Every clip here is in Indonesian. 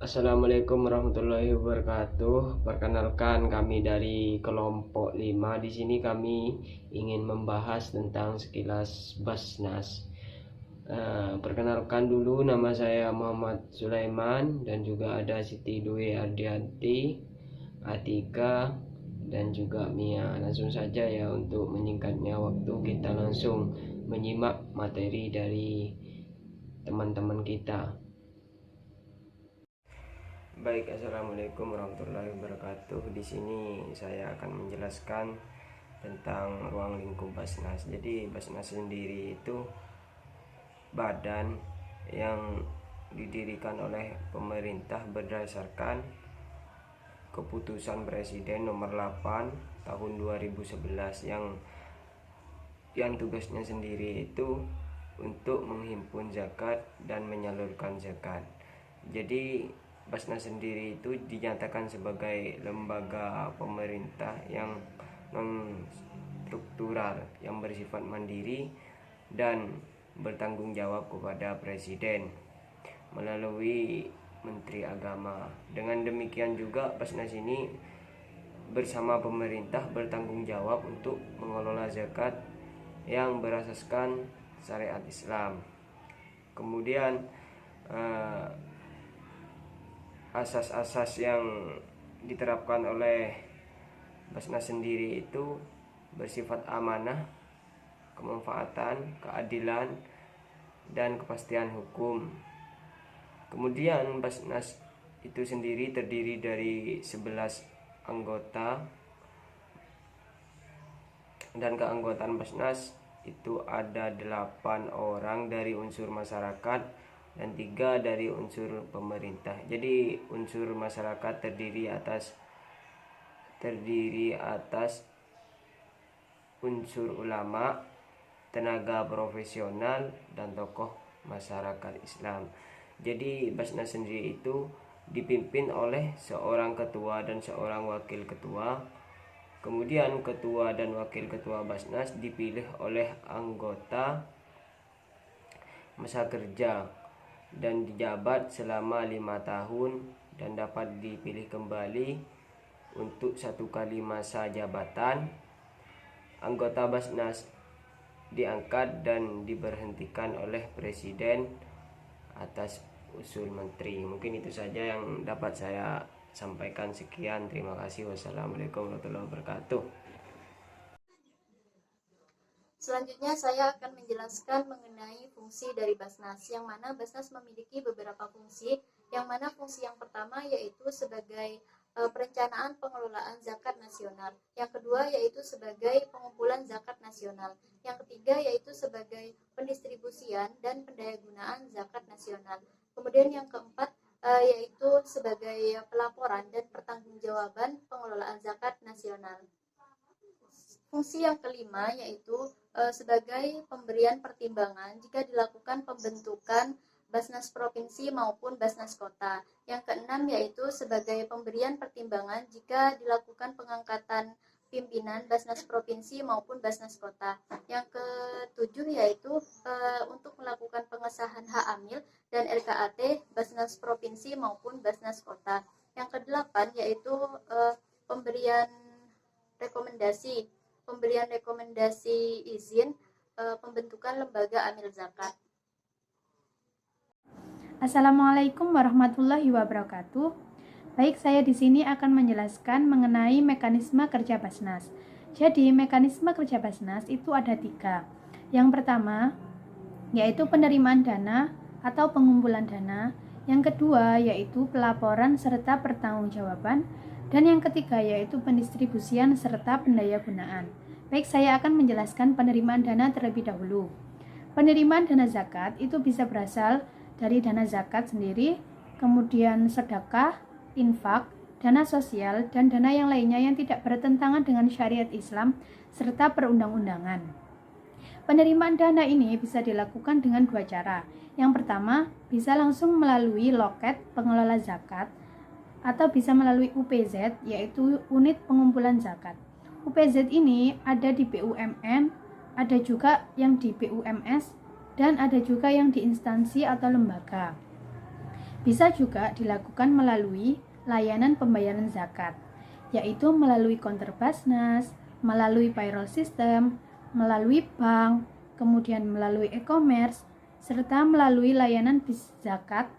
Assalamualaikum warahmatullahi wabarakatuh. Perkenalkan, kami dari kelompok 5. Di sini kami ingin membahas tentang sekilas Basnas. Perkenalkan dulu, nama saya Muhammad Sulaiman dan juga ada Siti Dwi Ardianti, Atika, dan juga Mia. Langsung saja ya, untuk menyingkatnya waktu, kita langsung menyimak materi dari teman-teman kita. Baik, assalamualaikum warahmatullahi wabarakatuh. Di sini saya akan menjelaskan tentang ruang lingkup Basnas. Jadi Basnas sendiri itu badan yang didirikan oleh pemerintah berdasarkan keputusan Presiden nomor 8 tahun 2011 yang tugasnya sendiri itu untuk menghimpun zakat dan menyalurkan zakat. Jadi Basnas sendiri itu dinyatakan sebagai lembaga pemerintah yang non struktural, yang bersifat mandiri dan bertanggung jawab kepada Presiden melalui Menteri Agama. Dengan demikian juga Basnas ini bersama pemerintah bertanggung jawab untuk mengelola zakat yang berasaskan syariat Islam. Kemudian asas-asas yang diterapkan oleh Basnas sendiri itu bersifat amanah, kemanfaatan, keadilan, dan kepastian hukum. Kemudian Basnas itu sendiri terdiri dari 11 anggota, dan keanggotaan Basnas itu ada 8 orang dari unsur masyarakat dan 3 dari unsur pemerintah. Jadi unsur masyarakat terdiri atas unsur ulama, tenaga profesional, dan tokoh masyarakat Islam. Jadi Basnas sendiri itu dipimpin oleh seorang ketua dan seorang wakil ketua. Kemudian ketua dan wakil ketua Basnas dipilih oleh anggota masa kerja dan dijabat selama 5 tahun dan dapat dipilih kembali untuk 1 kali masa jabatan. Anggota Basnas diangkat dan diberhentikan oleh Presiden atas usul menteri. Mungkin itu saja yang dapat saya sampaikan. Sekian, terima kasih. Wassalamualaikum warahmatullahi wabarakatuh. Selanjutnya saya akan menjelaskan mengenai fungsi dari Basnas, yang mana Basnas memiliki beberapa fungsi, yang mana fungsi yang pertama yaitu sebagai perencanaan pengelolaan zakat nasional, yang kedua yaitu sebagai pengumpulan zakat nasional, yang ketiga yaitu sebagai pendistribusian dan pendayagunaan zakat nasional, kemudian yang keempat yaitu sebagai pelaporan dan pertanggungjawaban pengelolaan zakat nasional. Fungsi yang kelima yaitu sebagai pemberian pertimbangan jika dilakukan pembentukan Basnas Provinsi maupun Basnas Kota. Yang keenam yaitu sebagai pemberian pertimbangan jika dilakukan pengangkatan pimpinan Basnas Provinsi maupun Basnas Kota. Yang ketujuh yaitu untuk melakukan pengesahan hak amil dan LKAT Basnas Provinsi maupun Basnas Kota. Yang kedelapan yaitu pemberian rekomendasi izin pembentukan lembaga amil zakat. Assalamualaikum warahmatullahi wabarakatuh. Baik, saya di sini akan menjelaskan mengenai mekanisme kerja Basnas. Jadi, mekanisme kerja Basnas itu ada 3. Yang pertama, yaitu penerimaan dana atau pengumpulan dana. Yang kedua, yaitu pelaporan serta pertanggungjawaban. Dan yang ketiga, yaitu pendistribusian serta pendayagunaan. Baik, saya akan menjelaskan penerimaan dana terlebih dahulu. Penerimaan dana zakat itu bisa berasal dari dana zakat sendiri, kemudian sedekah, infak, dana sosial, dan dana yang lainnya yang tidak bertentangan dengan syariat Islam serta perundang-undangan. Penerimaan dana ini bisa dilakukan dengan 2 cara. Yang pertama, bisa langsung melalui loket pengelola zakat atau bisa melalui UPZ, yaitu unit pengumpulan zakat. UPZ ini ada di BUMN, ada juga yang di BUMS, dan ada juga yang di instansi atau lembaga. Bisa juga dilakukan melalui layanan pembayaran zakat, yaitu melalui konter Basnas, melalui payroll system, melalui bank, kemudian melalui e-commerce, serta melalui layanan bis zakat,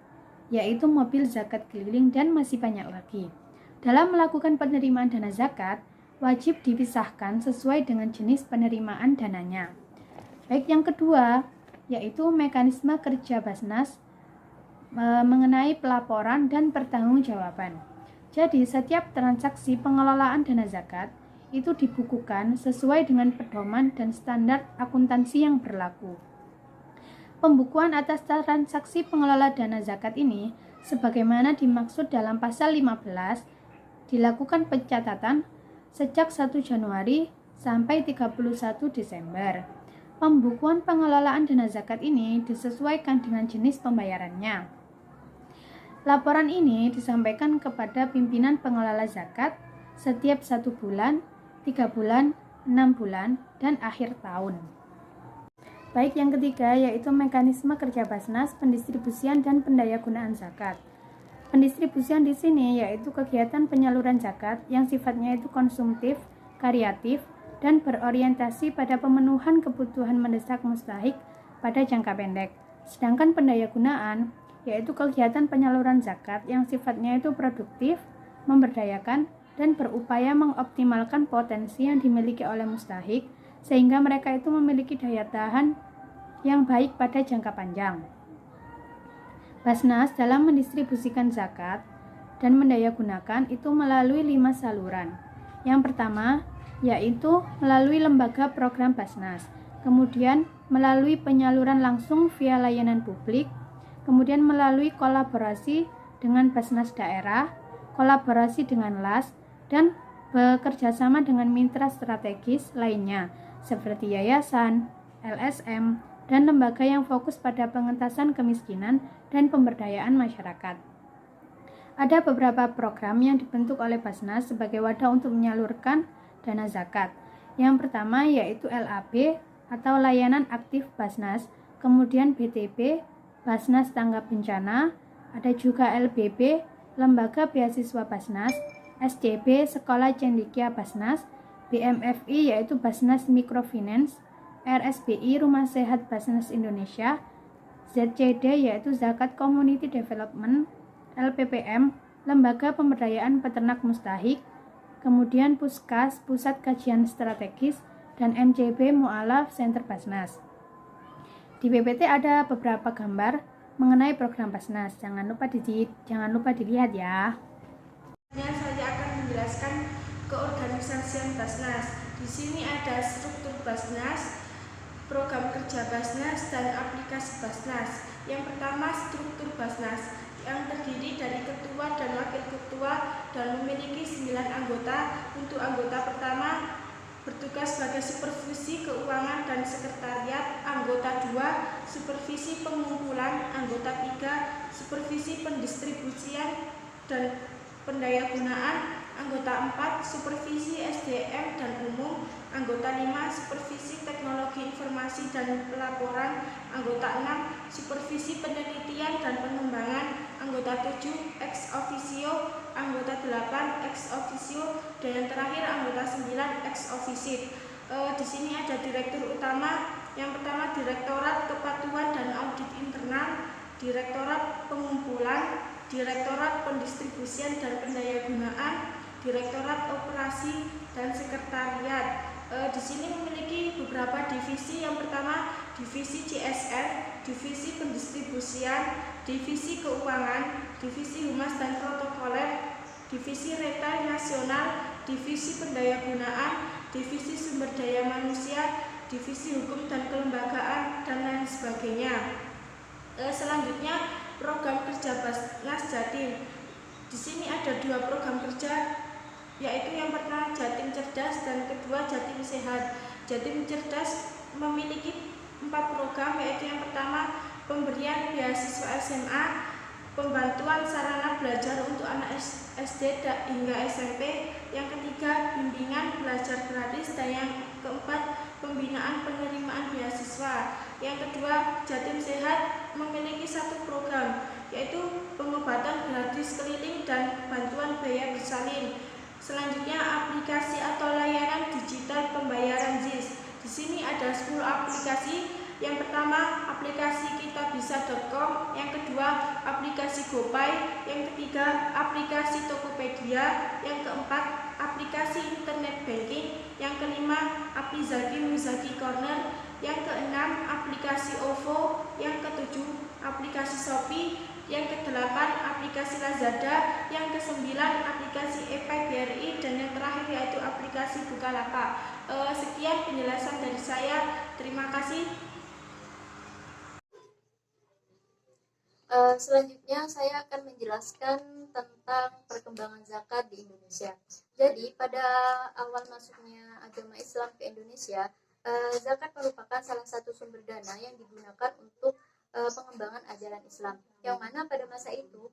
yaitu mobil zakat keliling, dan masih banyak lagi. Dalam melakukan penerimaan dana zakat, wajib dipisahkan sesuai dengan jenis penerimaan dananya. Baik, yang kedua, yaitu mekanisme kerja Basnas mengenai pelaporan dan pertanggungjawaban. Jadi, setiap transaksi pengelolaan dana zakat itu dibukukan sesuai dengan pedoman dan standar akuntansi yang berlaku. Pembukuan atas transaksi pengelola dana zakat ini, sebagaimana dimaksud dalam pasal 15, dilakukan pencatatan sejak 1 Januari sampai 31 Desember. Pembukuan pengelolaan dana zakat ini disesuaikan dengan jenis pembayarannya. Laporan ini disampaikan kepada pimpinan pengelola zakat setiap 1 bulan, 3 bulan, 6 bulan, dan akhir tahun. Baik, yang ketiga yaitu mekanisme kerja Basnas, pendistribusian dan pendayagunaan zakat. Pendistribusian di sini yaitu kegiatan penyaluran zakat yang sifatnya itu konsumtif, karyatif, dan berorientasi pada pemenuhan kebutuhan mendesak mustahik pada jangka pendek. Sedangkan pendayagunaan yaitu kegiatan penyaluran zakat yang sifatnya itu produktif, memberdayakan, dan berupaya mengoptimalkan potensi yang dimiliki oleh mustahik sehingga mereka itu memiliki daya tahan yang baik pada jangka panjang. Basnas dalam mendistribusikan zakat dan mendayagunakan itu melalui 5 saluran. Yang pertama yaitu melalui lembaga program Basnas, kemudian melalui penyaluran langsung via layanan publik, kemudian melalui kolaborasi dengan Basnas daerah, kolaborasi dengan LAS, dan bekerjasama dengan mitra strategis lainnya seperti yayasan, LSM, dan lembaga yang fokus pada pengentasan kemiskinan dan pemberdayaan masyarakat. Ada beberapa program yang dibentuk oleh Basnas sebagai wadah untuk menyalurkan dana zakat. Yang pertama yaitu LAB atau Layanan Aktif Basnas, kemudian BTB, Basnas Tanggap Bencana, ada juga LBB, Lembaga Beasiswa Basnas, SCB, Sekolah Cendekia Basnas, BMFI yaitu Basnas Microfinance, RSBI Rumah Sehat Basnas Indonesia, ZCD yaitu Zakat Community Development, LPPM, Lembaga Pemberdayaan Peternak Mustahik, kemudian Puskas, Pusat Kajian Strategis, dan MCB Mu'alaf Center Basnas. Di PPT ada beberapa gambar mengenai program Basnas. Jangan lupa dilihat ya. Saya akan menjelaskan keorganisasian Basnas. Di sini ada struktur Basnas, program kerja Basnas, dan aplikasi Basnas. Yang pertama, struktur Basnas yang terdiri dari ketua dan wakil ketua dan memiliki 9 anggota. Untuk anggota pertama bertugas sebagai supervisi keuangan dan sekretariat, anggota 2 supervisi pengumpulan, anggota 3 supervisi pendistribusian dan pendayagunaan, anggota 4 supervisi SDM dan umum, anggota 5 supervisi teknologi informasi dan pelaporan, anggota 6 supervisi penelitian dan pengembangan, anggota 7 ex officio, anggota 8 ex officio, dan yang terakhir anggota 9 ex officio. Di sini ada direktur utama. Yang pertama Direktorat Kepatuhan dan Audit Internal, Direktorat Pengumpulan, Direktorat Pendistribusian dan Pendayagunaan, Direktorat Operasi dan Sekretariat. Di sini memiliki beberapa divisi. Yang pertama divisi CSR, divisi pendistribusian, divisi keuangan, divisi humas dan protokoler, divisi retail nasional, divisi pendayagunaan, divisi sumber daya manusia, divisi hukum dan kelembagaan, dan lain sebagainya. Selanjutnya program kerja Basnas Jatim. Di sini ada 2 program kerja, yaitu yang pertama Jatim Cerdas dan kedua Jatim Sehat. Jatim Cerdas memiliki 4 program, yaitu yang pertama pemberian beasiswa SMA, pembantuan sarana belajar untuk anak SD hingga SMP, yang ketiga bimbingan belajar gratis, dan yang keempat pembinaan penerimaan beasiswa. Yang kedua Jatim Sehat memiliki 1 program, yaitu pengobatan gratis keliling dan bantuan biaya bersalin. Selanjutnya, aplikasi atau layanan digital pembayaran ZIS. Di sini ada 10 aplikasi. Yang pertama, aplikasi kitabisa.com, yang kedua, aplikasi GoPay, yang ketiga, aplikasi Tokopedia, yang keempat, aplikasi internet banking, yang kelima, aplikasi Muzaki Corner, yang keenam, aplikasi OVO, yang ketujuh, aplikasi Shopee, yang kedelapan, aplikasi Lazada, yang kesembilan, aplikasi ePay dan yang terakhir yaitu aplikasi Bukalapak. Sekian penjelasan dari saya. Terima kasih. Selanjutnya saya akan menjelaskan tentang perkembangan zakat di Indonesia. Jadi pada awal masuknya agama Islam ke Indonesia, zakat merupakan salah satu sumber dana yang digunakan untuk pengembangan ajaran Islam. Yang mana pada masa itu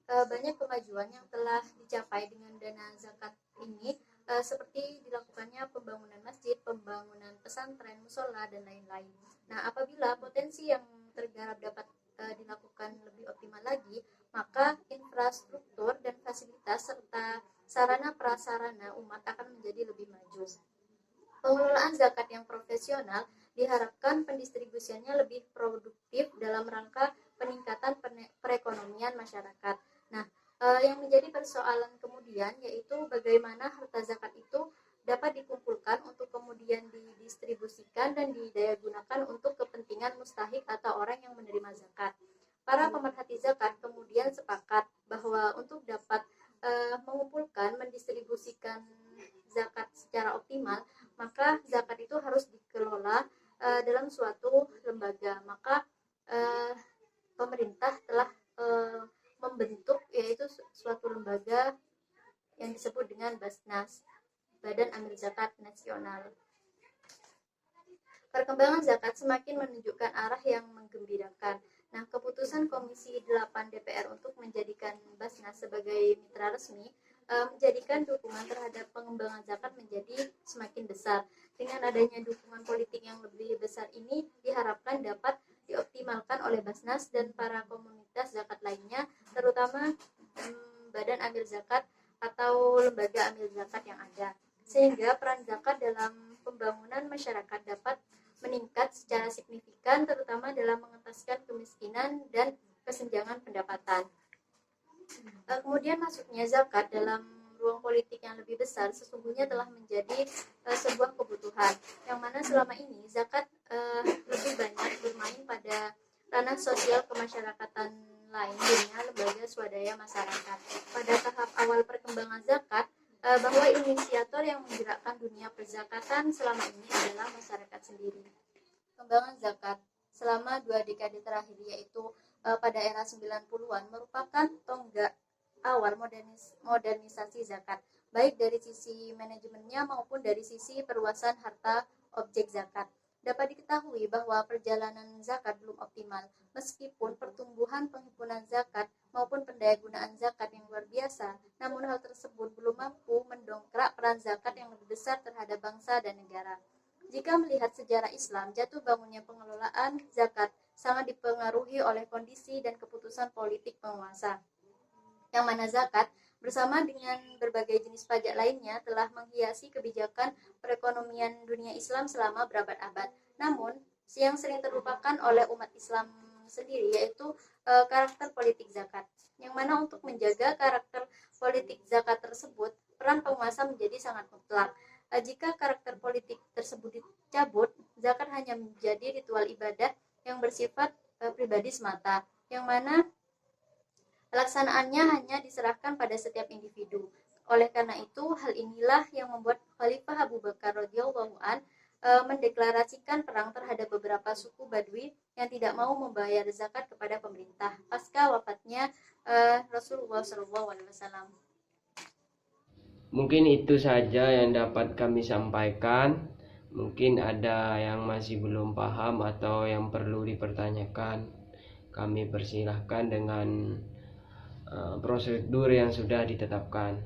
banyak kemajuan yang telah dicapai dengan dana zakat ini, seperti dilakukannya pembangunan masjid, pembangunan pesantren, musola, dan lain-lain. Nah, apabila potensi yang tergarap dapat dilakukan lebih optimal lagi, maka infrastruktur dan fasilitas serta sarana prasarana umat akan menjadi lebih maju. Pengelolaan zakat yang profesional diharapkan pendistribusiannya lebih produktif dalam rangka peningkatan perekonomian masyarakat. Nah, yang menjadi persoalan kemudian yaitu bagaimana harta zakat itu dapat dikumpulkan untuk kemudian didistribusikan dan didayagunakan untuk kepentingan mustahik atau orang yang menerima zakat. Para pemerhati zakat kemudian sepakat bahwa untuk dapat mendistribusikan zakat secara optimal, maka zakat itu harus dikelola dalam suatu lembaga. Maka pemerintah telah membentuk yaitu suatu lembaga yang disebut dengan Basnas, Badan Amil Zakat Nasional. Perkembangan zakat semakin menunjukkan arah yang menggembirakan. Nah, keputusan Komisi 8 DPR untuk menjadikan Basnas sebagai mitra resmi menjadikan dukungan terhadap pengembangan zakat menjadi semakin besar. Dengan adanya dukungan politik yang lebih besar ini diharapkan dapat dioptimalkan oleh Basnas dan para komunitas zakat lainnya, terutama Badan Amil Zakat atau lembaga amil zakat yang ada, sehingga peran zakat dalam pembangunan masyarakat dapat meningkat secara signifikan, terutama dalam mengentaskan kemiskinan dan kesenjangan pendapatan. Kemudian masuknya zakat dalam ruang politik yang lebih besar sesungguhnya telah menjadi sebuah kebutuhan, yang mana selama ini zakat lebih banyak bermain pada ranah sosial kemasyarakatan lainnya, lembaga swadaya masyarakat. Pada tahap awal perkembangan zakat, bahwa inisiator yang menggerakkan dunia perzakatan selama ini adalah masyarakat sendiri. Pengembangan zakat selama 2 dekade terakhir, yaitu pada era 90-an, merupakan tonggak awal modernisasi zakat, baik dari sisi manajemennya maupun dari sisi perluasan harta objek zakat. Dapat diketahui bahwa perjalanan zakat belum optimal, meskipun pertumbuhan penghimpunan zakat maupun pendayagunaan zakat yang luar biasa, namun hal tersebut belum mampu mendongkrak peran zakat yang lebih besar terhadap bangsa dan negara. Jika melihat sejarah Islam, jatuh bangunnya pengelolaan zakat sangat dipengaruhi oleh kondisi dan keputusan politik penguasa, yang mana zakat bersama dengan berbagai jenis pajak lainnya telah menghiasi kebijakan perekonomian dunia Islam selama berabad-abad. Namun, yang sering terlupakan oleh umat Islam sendiri yaitu karakter politik zakat, yang mana untuk menjaga karakter politik zakat tersebut, peran penguasa menjadi sangat mutlak. Jika karakter politik tersebut dicabut, zakat hanya menjadi ritual ibadah yang bersifat pribadi semata, yang mana pelaksanaannya hanya diserahkan pada setiap individu. Oleh karena itu, hal inilah yang membuat Khalifah Abu Bakar radhiyallahu an mendeklarasikan perang terhadap beberapa suku Badui yang tidak mau membayar zakat kepada pemerintah pasca wafatnya Rasulullah SAW. Mungkin itu saja yang dapat kami sampaikan. Mungkin ada yang masih belum paham atau yang perlu dipertanyakan. Kami persilahkan dengan prosedur yang sudah ditetapkan.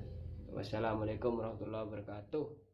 Wassalamualaikum warahmatullahi wabarakatuh.